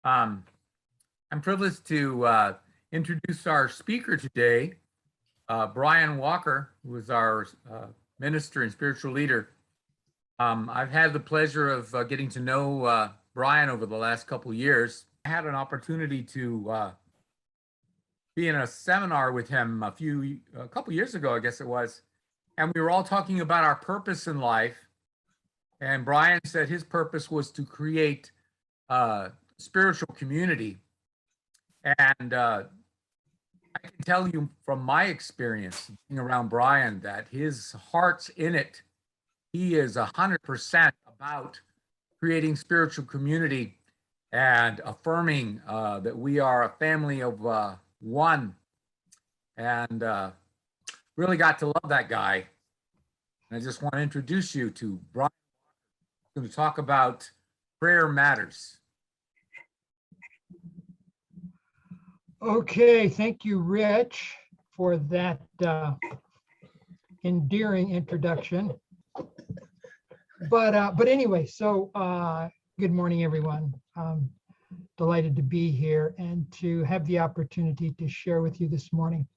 Um, I'm privileged to introduce our speaker today, Brian Walker, who is our minister and spiritual leader. I've had the pleasure of getting to know Brian over the last couple of years. I had an opportunity to be in a seminar with him a couple years ago, I guess it was, and we were all talking about our purpose in life. And Brian said his purpose was to create spiritual community. And I can tell you from my experience being around Brian that his heart's in it. He is 100% about creating spiritual community and affirming that we are a family of one. And really got to love that guy. And I just want to introduce you to Brian. We're going to talk about prayer matters. Okay, thank you, Rich, for that endearing introduction. But anyway, so good morning, everyone. Delighted to be here and to have the opportunity to share with you this morning.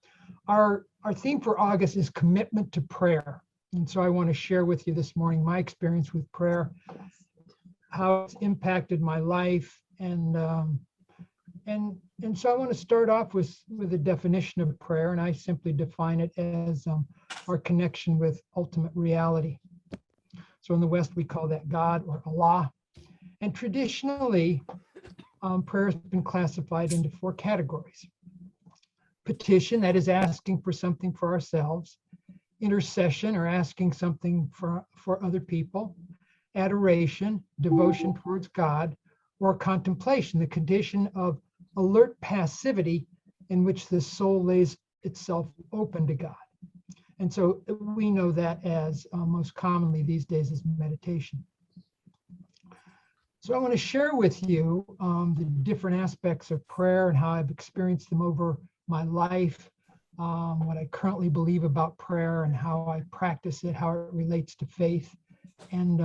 Our theme for August is commitment to prayer. And so I want to share with you this morning my experience with prayer, how it's impacted my life, and so I want to start off with a definition of prayer, and I simply define it as our connection with ultimate reality. So in the West, we call that God or Allah. And traditionally, prayer has been classified into 4 categories. Petition, that is asking for something for ourselves. Intercession, or asking something for other people. Adoration, devotion towards God. Or contemplation, the condition of alert passivity in which the soul lays itself open to God. And so we know that as most commonly these days as meditation. So I want to share with you the different aspects of prayer and how I've experienced them over my life, what I currently believe about prayer and how I practice it, how it relates to faith, and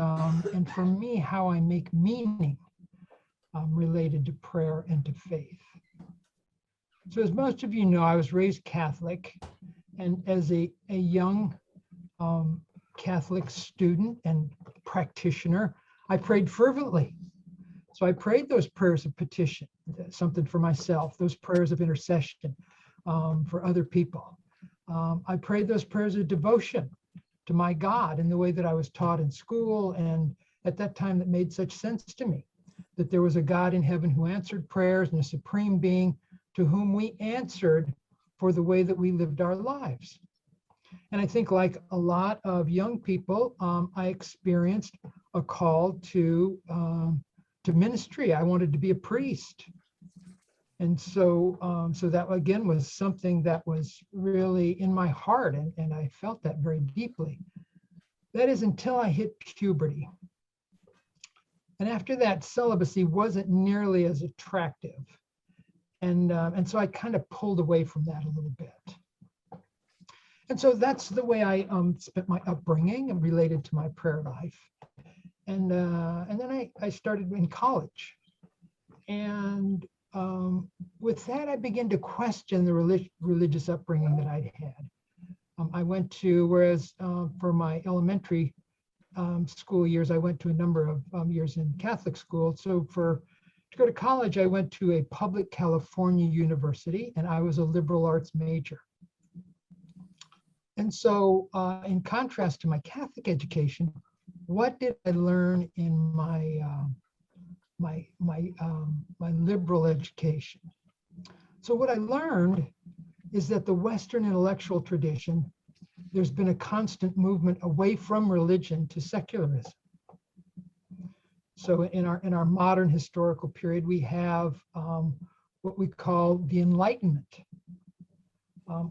for me, how I make meaning related to prayer and to faith. So as most of you know, I was raised Catholic, and as a young Catholic student and practitioner, I prayed fervently. So I prayed those prayers of petition, something for myself, those prayers of intercession for other people. I prayed those prayers of devotion to my God in the way that I was taught in school, and at that time that made such sense to me, that there was a God in heaven who answered prayers and a supreme being to whom we answered for the way that we lived our lives. And I think, like a lot of young people, I experienced a call to ministry. I wanted to be a priest. And so that again was something that was really in my heart, and I felt that very deeply. That is until I hit puberty. And after that, celibacy wasn't nearly as attractive. And so I kind of pulled away from that a little bit. And so that's the way I spent my upbringing and related to my prayer life. And then I started in college. And with that, I began to question the religious upbringing that I'd had. I went to, whereas for my elementary school years, I went to a number of years in Catholic school. So to go to college, I went to a public California university, and I was a liberal arts major. And so in contrast to my Catholic education, what did I learn in my liberal education? So what I learned is that the Western intellectual tradition, there's been a constant movement away from religion to secularism. So in our modern historical period, we have what we call the Enlightenment,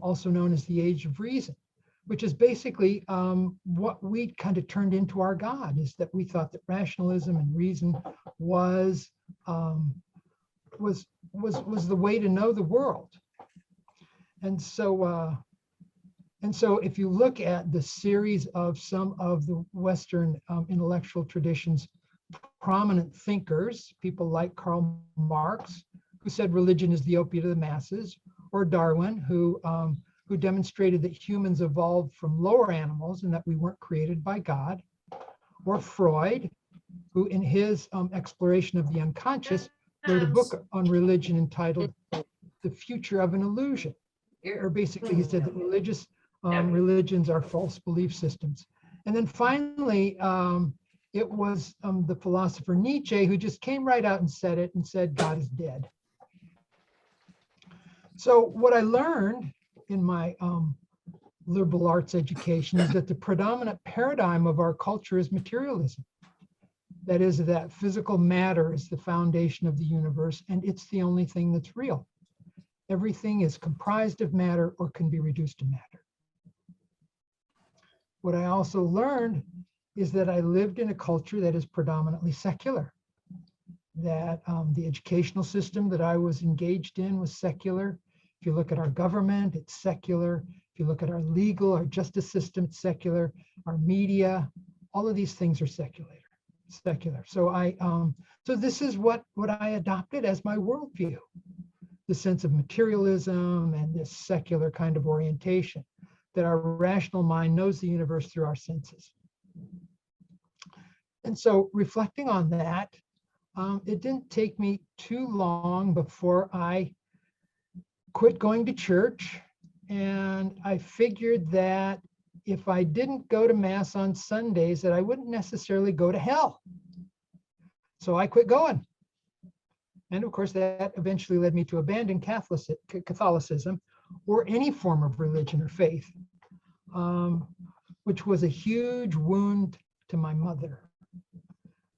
also known as the Age of Reason, which is basically what we kind of turned into our God, is that we thought that rationalism and reason was the way to know the world. And so if you look at the series of some of the Western intellectual traditions prominent thinkers, people like Karl Marx, who said religion is the opiate of the masses, or Darwin, who demonstrated that humans evolved from lower animals and that we weren't created by God, or Freud, who in his exploration of the unconscious wrote a book on religion entitled The Future of an Illusion, or basically he said that religions are false belief systems. And then finally, it was the philosopher Nietzsche who just came right out and said it and said, God is dead. So what I learned in my liberal arts education is that the predominant paradigm of our culture is materialism. That is, that physical matter is the foundation of the universe, and it's the only thing that's real. Everything is comprised of matter or can be reduced to matter. What I also learned is that I lived in a culture that is predominantly secular, that the educational system that I was engaged in was secular. If you look at our government, it's secular. If you look at our legal, our justice system, it's secular. Our media, all of these things are secular. So so this is what I adopted as my worldview, the sense of materialism and this secular kind of orientation, that our rational mind knows the universe through our senses. And so reflecting on that, it didn't take me too long before I quit going to church. And I figured that if I didn't go to Mass on Sundays, that I wouldn't necessarily go to hell. So I quit going. And of course, that eventually led me to abandon Catholicism or any form of religion or faith, which was a huge wound to my mother.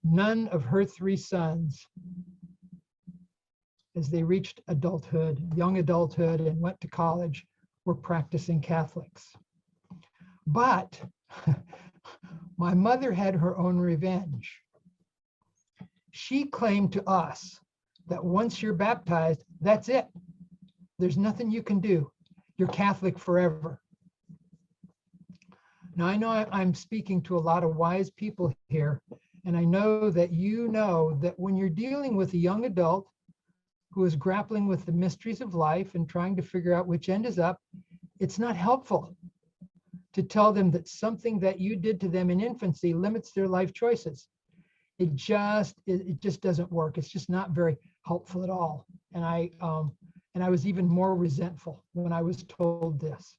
None of her 3 sons, as they reached adulthood, young adulthood, and went to college, were practicing Catholics. But my mother had her own revenge. She claimed to us that once you're baptized, that's it. There's nothing you can do. You're Catholic forever. Now, I know I'm speaking to a lot of wise people here, and I know that you know that when you're dealing with a young adult who is grappling with the mysteries of life and trying to figure out which end is up, it's not helpful to tell them that something that you did to them in infancy limits their life choices. It just doesn't work. It's just not very helpful at all. And I was even more resentful when I was told this.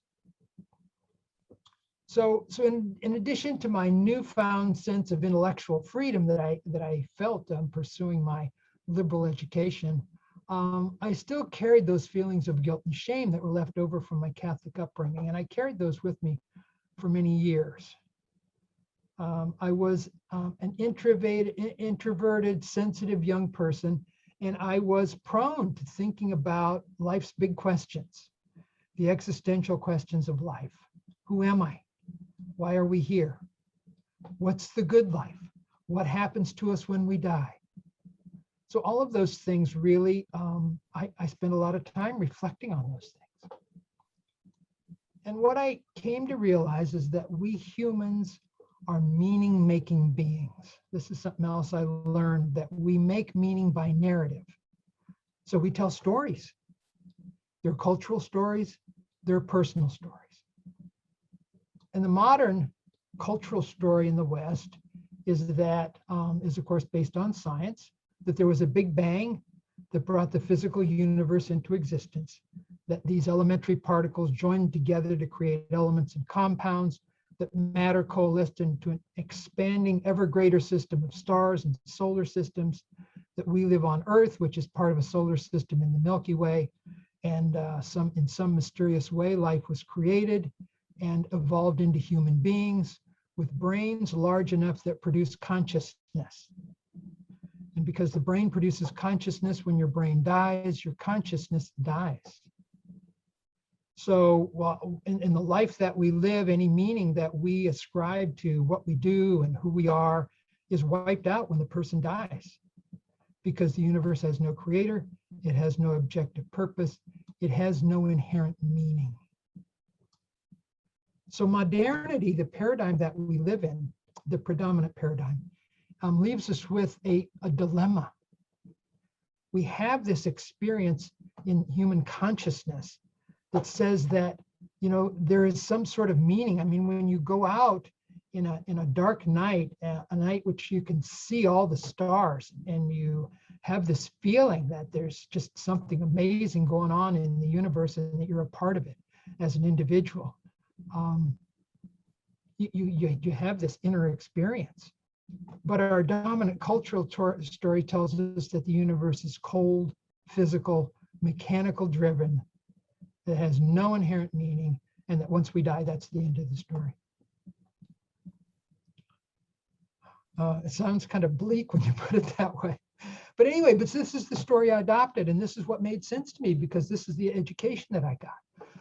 So in addition to my newfound sense of intellectual freedom that I felt pursuing my liberal education, I still carried those feelings of guilt and shame that were left over from my Catholic upbringing, and I carried those with me for many years. I was an introverted, sensitive young person, and I was prone to thinking about life's big questions, the existential questions of life. Who am I? Why are we here? What's the good life? What happens to us when we die? So all of those things really, I spent a lot of time reflecting on those things. And what I came to realize is that we humans are meaning-making beings. This is something else I learned, that we make meaning by narrative. So we tell stories. They're cultural stories, they're personal stories. And the modern cultural story in the West is that, is of course based on science, that there was a big bang that brought the physical universe into existence, that these elementary particles joined together to create elements and compounds, that matter coalesced into an expanding, ever greater system of stars and solar systems, that we live on Earth, which is part of a solar system in the Milky Way, and in some mysterious way, life was created and evolved into human beings with brains large enough that produce consciousness. And because the brain produces consciousness, when your brain dies, your consciousness dies. So in the life that we live, any meaning that we ascribe to what we do and who we are is wiped out when the person dies, because the universe has no creator, it has no objective purpose, it has no inherent meaning. So modernity, the paradigm that we live in, the predominant paradigm, leaves us with a dilemma. We have this experience in human consciousness that says that, there is some sort of meaning. I mean, when you go out in a dark night, a night which you can see all the stars, and you have this feeling that there's just something amazing going on in the universe and that you're a part of it as an individual. You have this inner experience. But our dominant cultural story tells us that the universe is cold, physical, mechanical driven, that has no inherent meaning, and that once we die, that's the end of the story. It sounds kind of bleak when you put it that way. But anyway, this is the story I adopted, and this is what made sense to me because this is the education that I got.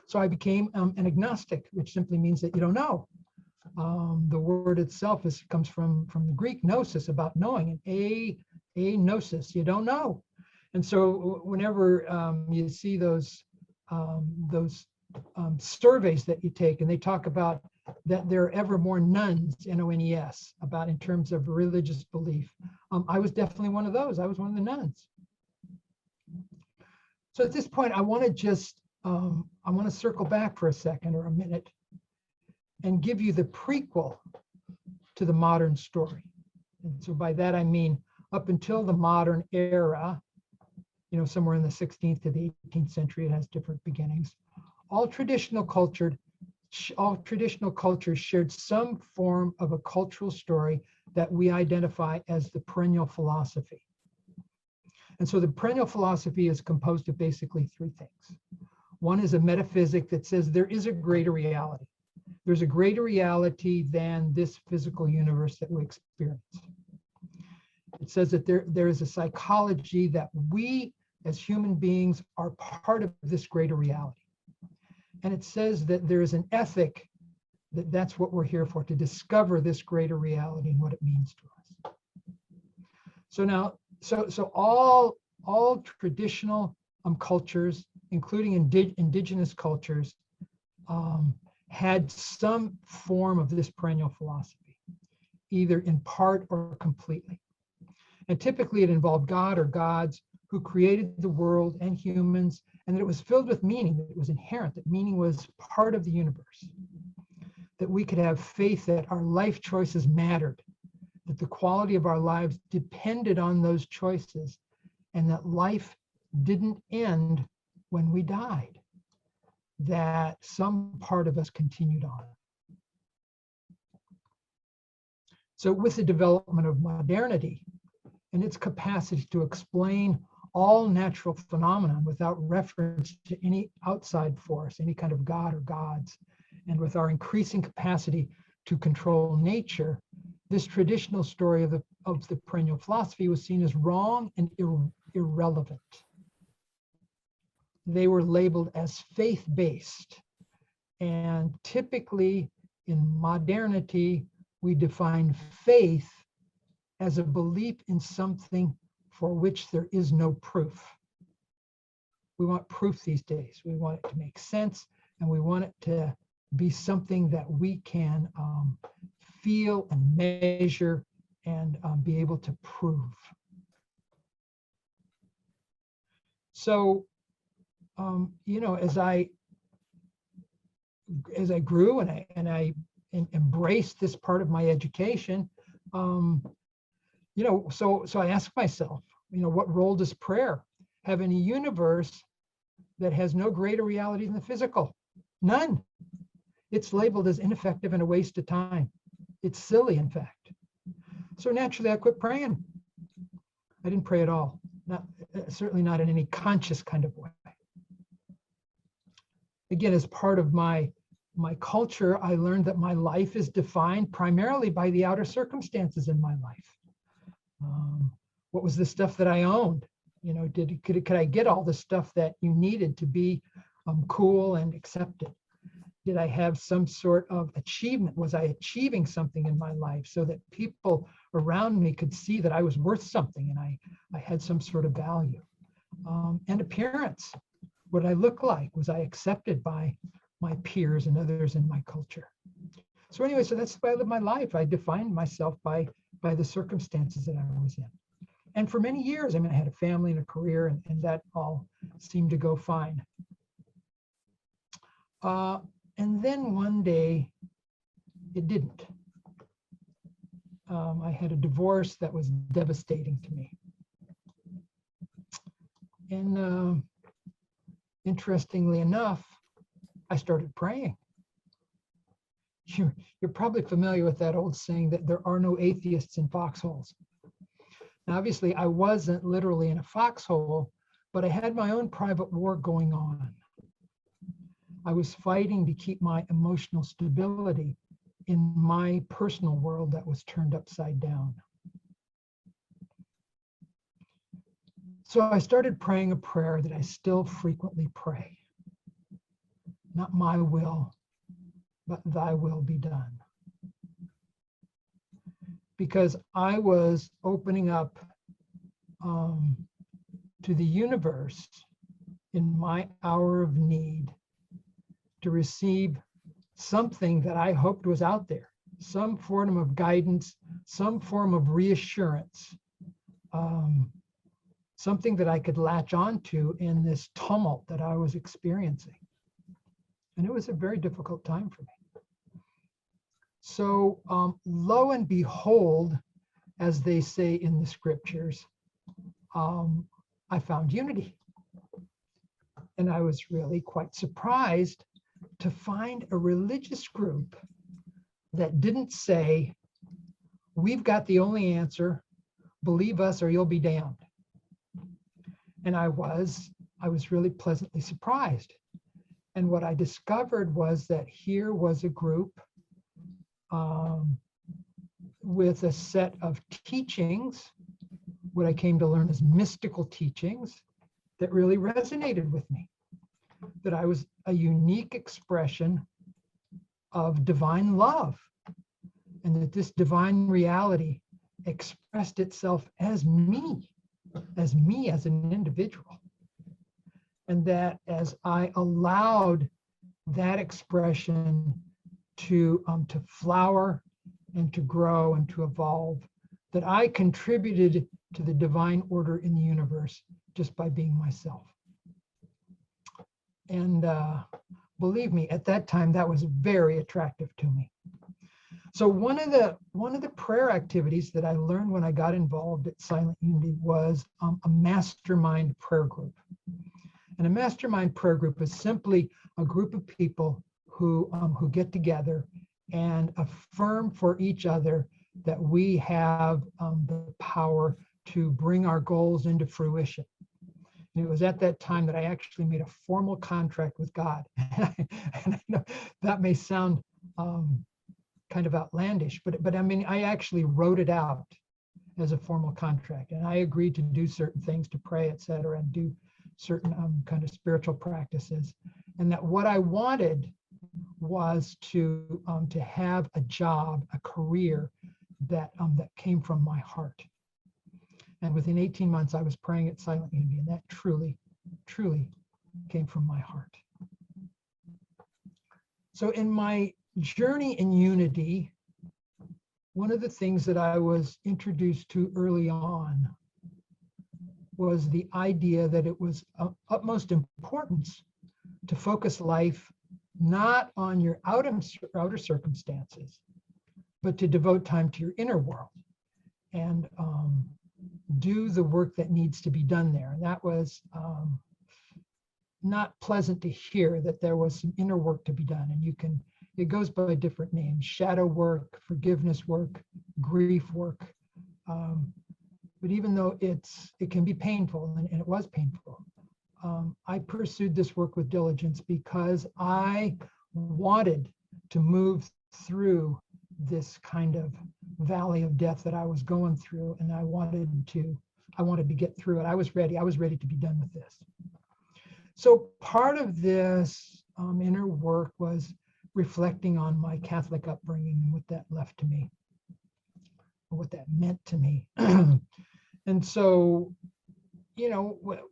So I became an agnostic, which simply means that you don't know. The word itself comes from the Greek gnosis, about knowing, and gnosis, you don't know. And so whenever you see those surveys that you take, and they talk about that there are ever more nones, N-O-N-E-S, about in terms of religious belief, I was definitely one of those. I was one of the nuns. So at this point, I want to just I want to circle back for a second or a minute and give you the prequel to the modern story. And so by that, I mean, up until the modern era, somewhere in the 16th to the 18th century, it has different beginnings. All traditional cultures shared some form of a cultural story that we identify as the perennial philosophy. And so the perennial philosophy is composed of basically three things. One is a metaphysic that says there is a greater reality. There's a greater reality than this physical universe that we experience. It says that there is a psychology that we as human beings are part of this greater reality. And it says that there is an ethic that's what we're here for, to discover this greater reality and what it means to us. So now, so all traditional cultures, including indigenous cultures, had some form of this perennial philosophy, either in part or completely. And typically it involved God or gods who created the world and humans, and that it was filled with meaning, that it was inherent, that meaning was part of the universe, that we could have faith that our life choices mattered, that the quality of our lives depended on those choices, and that life didn't end when we died, that some part of us continued on. So with the development of modernity and its capacity to explain all natural phenomena without reference to any outside force, any kind of god or gods, and with our increasing capacity to control nature, this traditional story of the perennial philosophy was seen as wrong and irrelevant. They were labeled as faith-based. And typically in modernity, we define faith as a belief in something for which there is no proof. We want proof these days. We want it to make sense, and we want it to be something that we can feel and measure and be able to prove. So, as I grew and I embraced this part of my education, so I asked myself, what role does prayer have in a universe that has no greater reality than the physical? None. It's labeled as ineffective and a waste of time. It's silly, in fact. So naturally, I quit praying. I didn't pray at all. Certainly not in any conscious kind of way. Again, as part of my culture, I learned that my life is defined primarily by the outer circumstances in my life. What was the stuff that I owned? Could I get all the stuff that you needed to be cool and accepted? Did I have some sort of achievement? Was I achieving something in my life so that people around me could see that I was worth something and I had some sort of value? And appearance. What did I look like? Was I accepted by my peers and others in my culture? So anyway, so that's the way I lived my life. I defined myself by by the circumstances that I was in. And for many years, I mean, I had a family and a career, and that all seemed to go fine. And then one day, it didn't. I had a divorce that was devastating to me. And interestingly enough, I started praying. You're probably familiar with that old saying that there are no atheists in foxholes. Now, obviously, I wasn't literally in a foxhole, but I had my own private war going on. I was fighting to keep my emotional stability in my personal world that was turned upside down. So I started praying a prayer that I still frequently pray. Not my will, but thy will be done. Because I was opening up to the universe in my hour of need to receive something that I hoped was out there, some form of guidance, some form of reassurance, something that I could latch onto in this tumult that I was experiencing. And it was a very difficult time for me. So lo and behold, as they say in the scriptures, I found unity. And I was really quite surprised to find a religious group that didn't say, we've got the only answer, believe us or you'll be damned. And I was really pleasantly surprised. And what I discovered was that here was a group with a set of teachings, what I came to learn as mystical teachings, that really resonated with me. That I was a unique expression of divine love, and that this divine reality expressed itself as me as an individual. And that as I allowed that expression to flower and to grow and to evolve, that I contributed to the divine order in the universe just by being myself. And believe me, at that time, that was very attractive to me. So one of the prayer activities that I learned when I got involved at Silent Unity was a mastermind prayer group. And a mastermind prayer group is simply a group of people who get together and affirm for each other that we have the power to bring our goals into fruition. And it was at that time that I actually made a formal contract with God. And I know that may sound kind of outlandish, but I mean, I actually wrote it out as a formal contract. And I agreed to do certain things, to pray, et cetera, and do certain kind of spiritual practices. And that what I wanted was to have a job, a career that came from my heart. And within 18 months, I was praying at Silent Unity, and that truly, truly came from my heart. So in my journey in unity, one of the things that I was introduced to early on was the idea that it was of utmost importance to focus life not on your outer circumstances, but to devote time to your inner world and do the work that needs to be done there. And that was not pleasant to hear, that there was some inner work to be done. And it goes by different names: shadow work, forgiveness work, grief work. But even though it can be painful, and it was painful, I pursued this work with diligence because I wanted to move through this kind of valley of death that I was going through, and I wanted to get through it. I was ready to be done with this. So part of this inner work was reflecting on my Catholic upbringing and what that left to me, or what that meant to me. And so,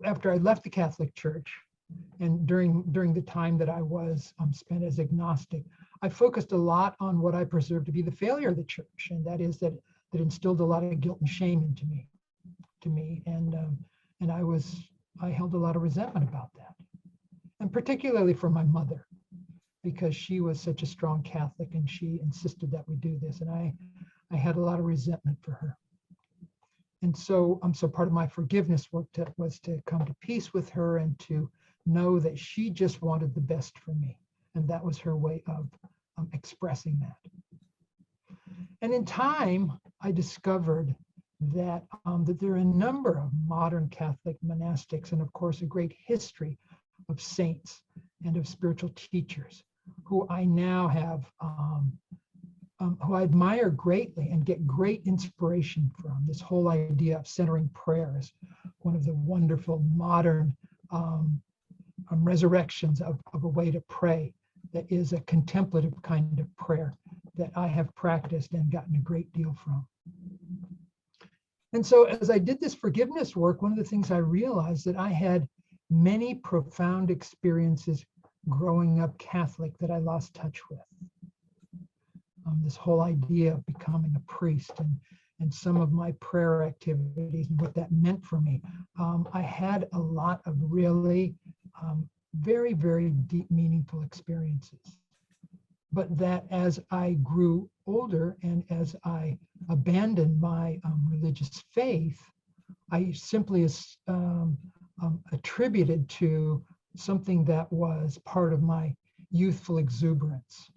after I left the Catholic Church, and during the time that I was spent as agnostic, I focused a lot on what I perceived to be the failure of the church, and that is that that instilled a lot of guilt and shame into me, and I held a lot of resentment about that, and particularly from my mother, because she was such a strong Catholic and she insisted that we do this, and I had a lot of resentment for her. And so part of my forgiveness work was to come to peace with her and to know that she just wanted the best for me, and that was her way of expressing that. And in time, I discovered that there are a number of modern Catholic monastics, and of course a great history of saints and of spiritual teachers who I now have, who I admire greatly and get great inspiration from. This whole idea of centering prayer is one of the wonderful modern resurrections of a way to pray that is a contemplative kind of prayer that I have practiced and gotten a great deal from. And so as I did this forgiveness work, one of the things I realized that I had many profound experiences growing up Catholic that I lost touch with. This whole idea of becoming a priest and some of my prayer activities and what that meant for me. I had a lot of really very, very deep, meaningful experiences. But that as I grew older and as I abandoned my religious faith, I simply attributed to something that was part of my youthful exuberance.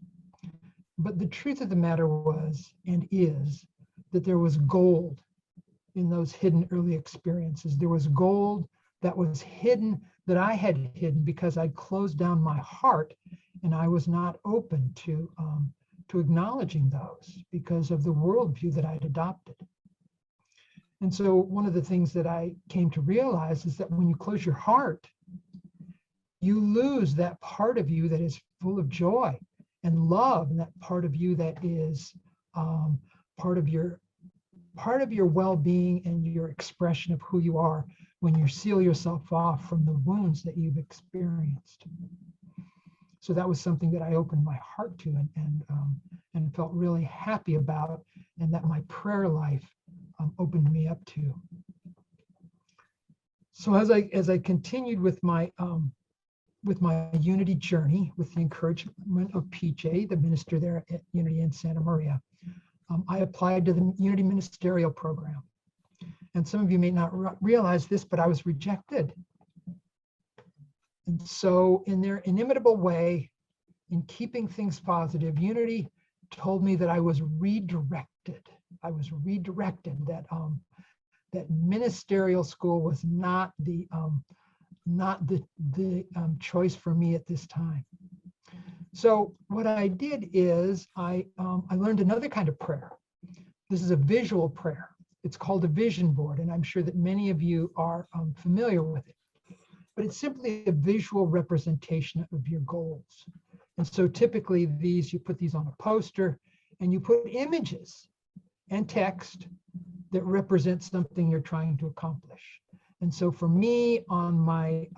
But the truth of the matter was and is that there was gold in those hidden early experiences. There was gold that was hidden, that I had hidden because I'd closed down my heart and I was not open to acknowledging those because of the worldview that I'd adopted. And so one of the things that I came to realize is that when you close your heart, you lose that part of you that is full of joy and love, and that part of you that is part of your well-being and your expression of who you are when you seal yourself off from the wounds that you've experienced. So that was something that I opened my heart to and felt really happy about, and that my prayer life opened me up to. So as I continued with my Unity journey, with the encouragement of PJ, the minister there at Unity in Santa Maria, I applied to the Unity Ministerial Program. And some of you may not realize this, but I was rejected. And so in their inimitable way, in keeping things positive, Unity told me that I was redirected. I was redirected, that ministerial school was not the choice for me at this time. So what I did is I learned another kind of prayer. This is a visual prayer. It's called a vision board, and I'm sure that many of you are familiar with it. But it's simply a visual representation of your goals. And so typically you put these on a poster, and you put images and text that represent something you're trying to accomplish. And so for me, on my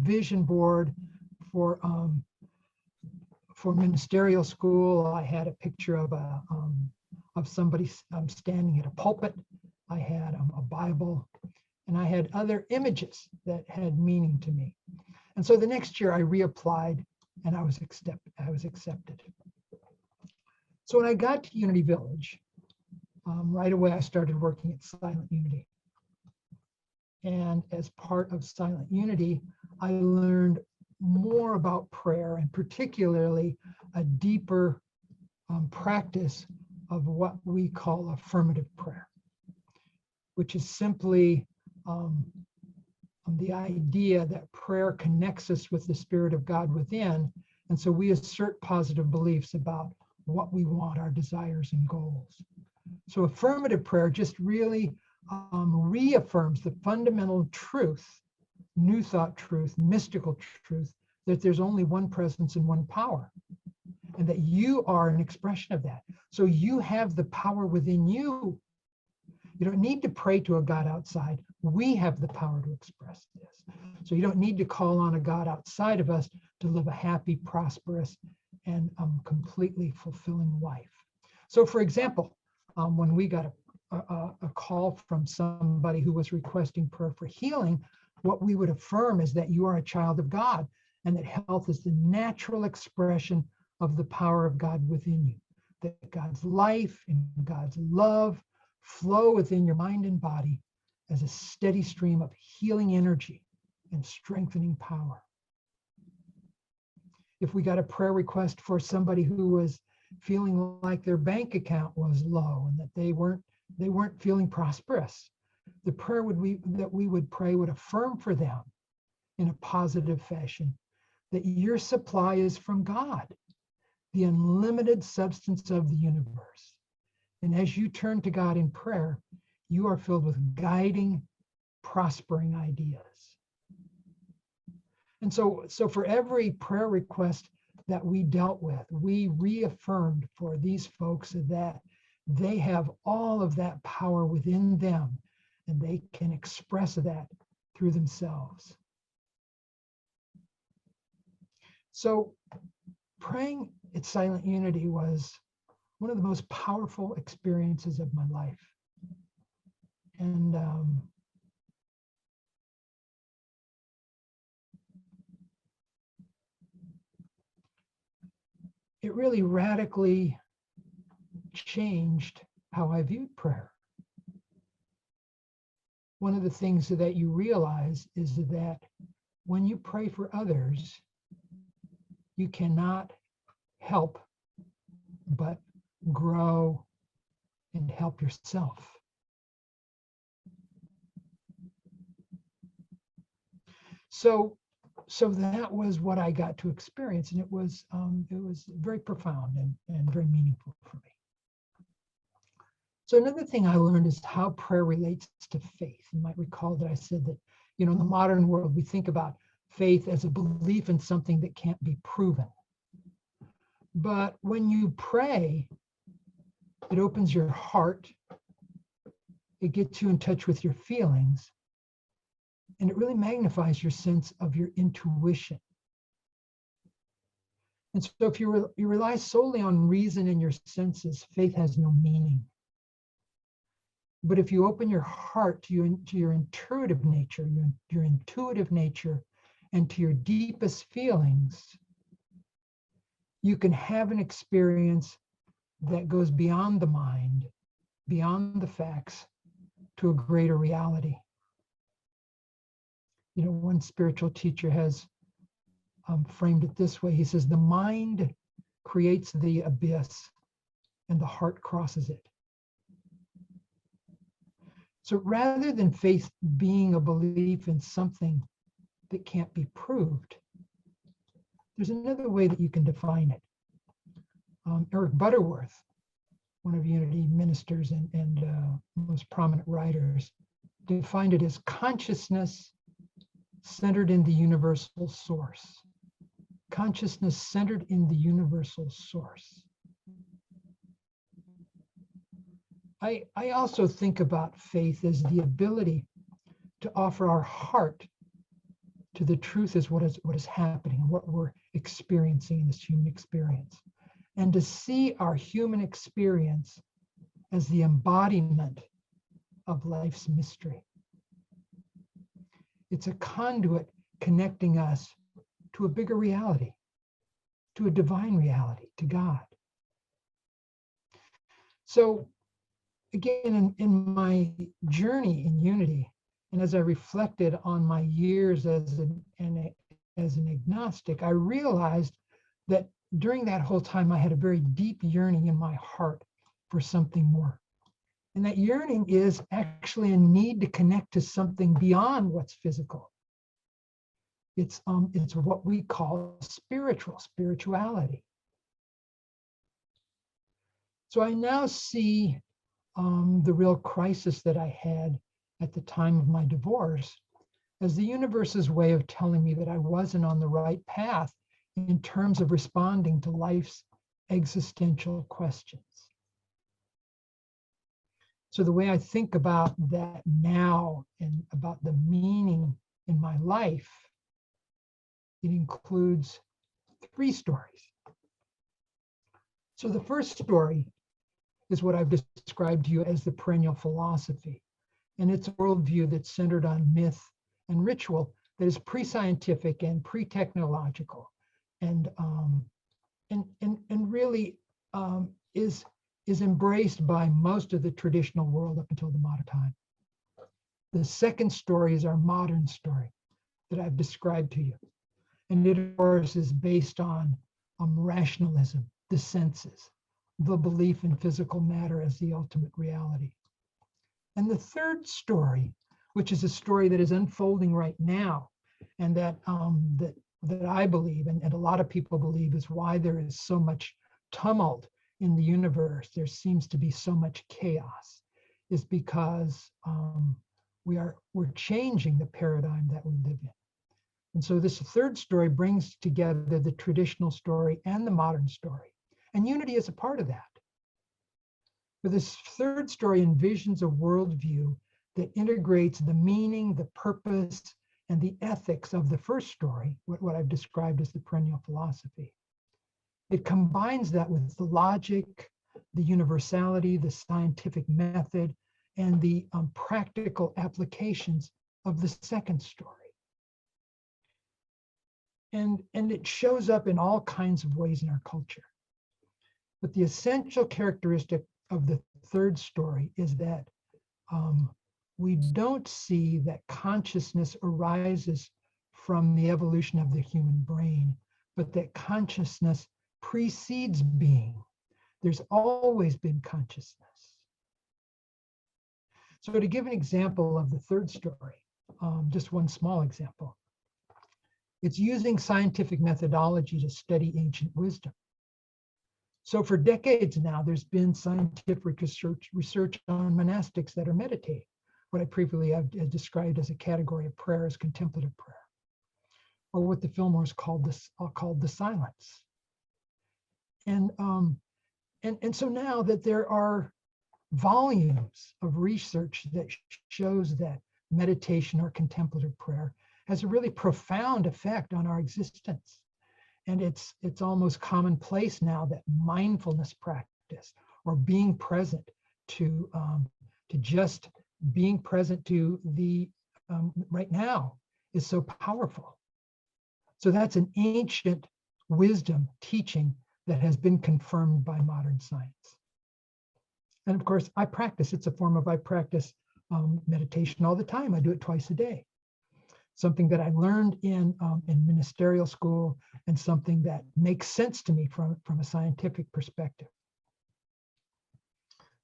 vision board for ministerial school, I had a picture of somebody standing at a pulpit. I had a Bible, and I had other images that had meaning to me. And so the next year I reapplied, and I was accepted. So when I got to Unity Village, right away I started working at Silent Unity. And as part of Silent Unity, I learned more about prayer, and particularly a deeper practice of what we call affirmative prayer, which is simply the idea that prayer connects us with the Spirit of God within. And so we assert positive beliefs about what we want, our desires and goals. So affirmative prayer just really reaffirms the fundamental truth, new thought truth, mystical truth, that there's only one presence and one power, and that you are an expression of that. So you have the power within you. You don't need to pray to a God outside. We have the power to express this. So you don't need to call on a God outside of us to live a happy, prosperous, and completely fulfilling life. So for example, when we got a call from somebody who was requesting prayer for healing, what we would affirm is that you are a child of God and that health is the natural expression of the power of God within you, that God's life and God's love flow within your mind and body as a steady stream of healing energy and strengthening power. If we got a prayer request for somebody who was feeling like their bank account was low and that they weren't feeling prosperous, the prayer that we would pray would affirm for them in a positive fashion that your supply is from God, the unlimited substance of the universe. And as you turn to God in prayer, you are filled with guiding, prospering ideas. And so for every prayer request that we dealt with, we reaffirmed for these folks that they have all of that power within them and they can express that through themselves. So praying at Silent Unity was one of the most powerful experiences of my life. And it really radically changed how I viewed prayer. One of the things that you realize is that when you pray for others, you cannot help but grow and help yourself. So that was what I got to experience, and it was very profound and very meaningful for me. So another thing I learned is how prayer relates to faith. You might recall that I said that, in the modern world, we think about faith as a belief in something that can't be proven. But when you pray, it opens your heart, it gets you in touch with your feelings, and it really magnifies your sense of your intuition. And so if you rely solely on reason and your senses, faith has no meaning. But if you open your heart to your intuitive nature, your intuitive nature, and to your deepest feelings, you can have an experience that goes beyond the mind, beyond the facts, to a greater reality. One spiritual teacher has framed it this way. He says, the mind creates the abyss and the heart crosses it. So rather than faith being a belief in something that can't be proved, there's another way that you can define it. Eric Butterworth, one of Unity ministers and most prominent writers, defined it as consciousness centered in the universal source. Consciousness centered in the universal source. I also think about faith as the ability to offer our heart to the truth is what is happening and what we're experiencing in this human experience, and to see our human experience as the embodiment of life's mystery. It's a conduit connecting us to a bigger reality, to a divine reality, to God. So again, in my journey in Unity, and as I reflected on my years as an agnostic, I realized that during that whole time, I had a very deep yearning in my heart for something more. And that yearning is actually a need to connect to something beyond what's physical. It's what we call spirituality. So I now see the real crisis that I had at the time of my divorce as the universe's way of telling me that I wasn't on the right path in terms of responding to life's existential questions. So the way I think about that now and about the meaning in my life, it includes 3 stories. So the first story is what I've described to you as the perennial philosophy. And it's a worldview that's centered on myth and ritual that is pre-scientific and pre-technological, and really is embraced by most of the traditional world up until the modern time. The second story is our modern story that I've described to you. And it, of course, is based on rationalism, the senses, the belief in physical matter as the ultimate reality. And the third story, which is a story that is unfolding right now, and that I believe, and a lot of people believe, is why there is so much tumult in the universe. There seems to be so much chaos, is because we're changing the paradigm that we live in. And so this third story brings together the traditional story and the modern story. And unity is a part of that. But this third story envisions a worldview that integrates the meaning, the purpose, and the ethics of the first story, what I've described as the perennial philosophy. It combines that with the logic, the universality, the scientific method, and the practical applications of the second story. And it shows up in all kinds of ways in our culture. But the essential characteristic of the third story is that we don't see that consciousness arises from the evolution of the human brain, but that consciousness precedes being. There's always been consciousness. So to give an example of the third story, just one small example, it's using scientific methodology to study ancient wisdom. So for decades now, there's been scientific research on monastics that are meditating, what I previously have described as a category of prayer as contemplative prayer, or what the Fillmores called the silence. And so now that there are volumes of research that shows that meditation or contemplative prayer has a really profound effect on our existence. And it's almost commonplace now that mindfulness practice, or being present to just being present to the right now, is so powerful. So that's an ancient wisdom teaching that has been confirmed by modern science. And of course, I practice meditation all the time. I do it twice a day. Something that I learned in ministerial school, and something that makes sense to me from a scientific perspective.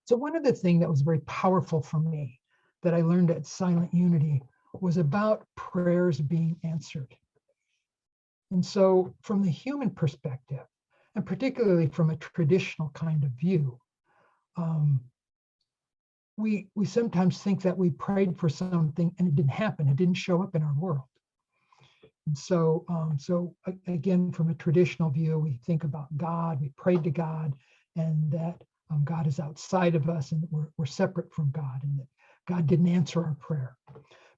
So one of the things that was very powerful for me that I learned at Silent Unity was about prayers being answered. And so from the human perspective, and particularly from a traditional kind of view, we sometimes think that we prayed for something and it didn't happen. It didn't show up in our world. And so, again, from a traditional view, we think about God, we prayed to God, and that God is outside of us, and that we're separate from God, and that God didn't answer our prayer.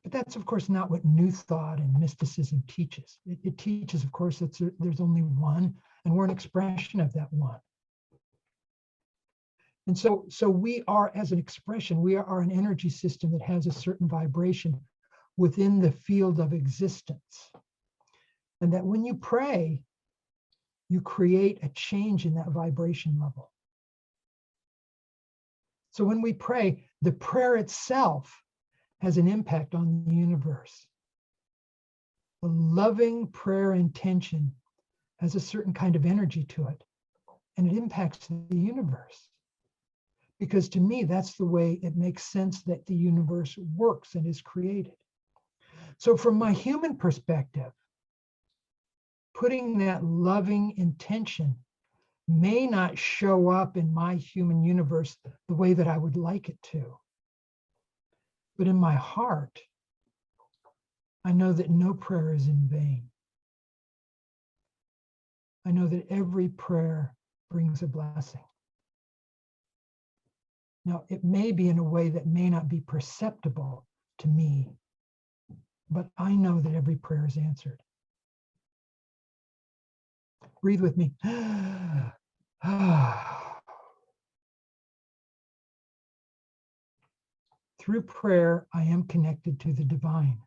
But that's, of course, not what New Thought and mysticism teaches. It teaches, of course, that there's only one, and we're an expression of that one. And so we are, as an expression, we are an energy system that has a certain vibration within the field of existence. And that when you pray, you create a change in that vibration level. So when we pray, the prayer itself has an impact on the universe. A loving prayer intention has a certain kind of energy to it, and it impacts the universe. Because to me, that's the way it makes sense that the universe works and is created. So from my human perspective, putting that loving intention may not show up in my human universe the way that I would like it to. But in my heart, I know that no prayer is in vain. I know that every prayer brings a blessing. Now, it may be in a way that may not be perceptible to me, but I know that every prayer is answered. Breathe with me. Through prayer, I am connected to the divine.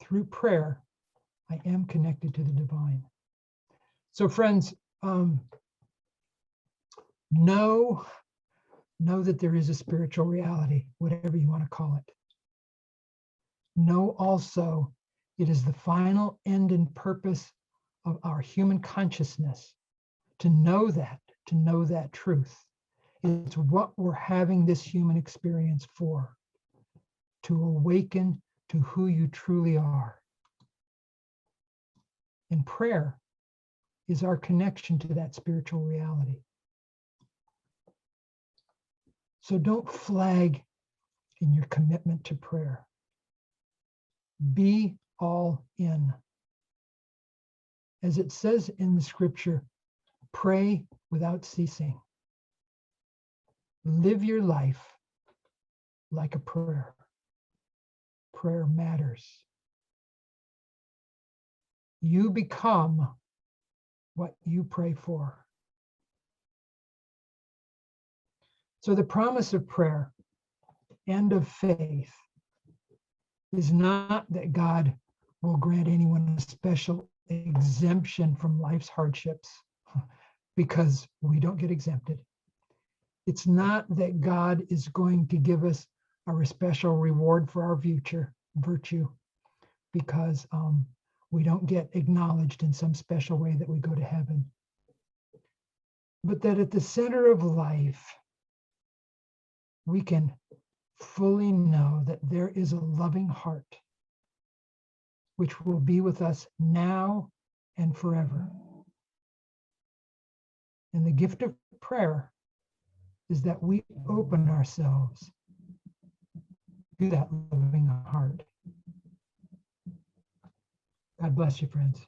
Through prayer, I am connected to the divine. So friends, know that there is a spiritual reality, whatever you want to call it. Know also it is the final end and purpose of our human consciousness to know that truth. It's what we're having this human experience for, to awaken to who you truly are. And prayer is our connection to that spiritual reality. So don't flag in your commitment to prayer. Be all in. As it says in the scripture, pray without ceasing. Live your life like a prayer. Prayer matters. You become what you pray for. So the promise of prayer and of faith is not that God will grant anyone a special exemption from life's hardships because we don't get exempted. It's not that God is going to give us a special reward for our virtue because we don't get acknowledged in some special way that we go to heaven. But that at the center of life, we can fully know that there is a loving heart which will be with us now and forever. And the gift of prayer is that we open ourselves to that loving heart. God bless you, friends.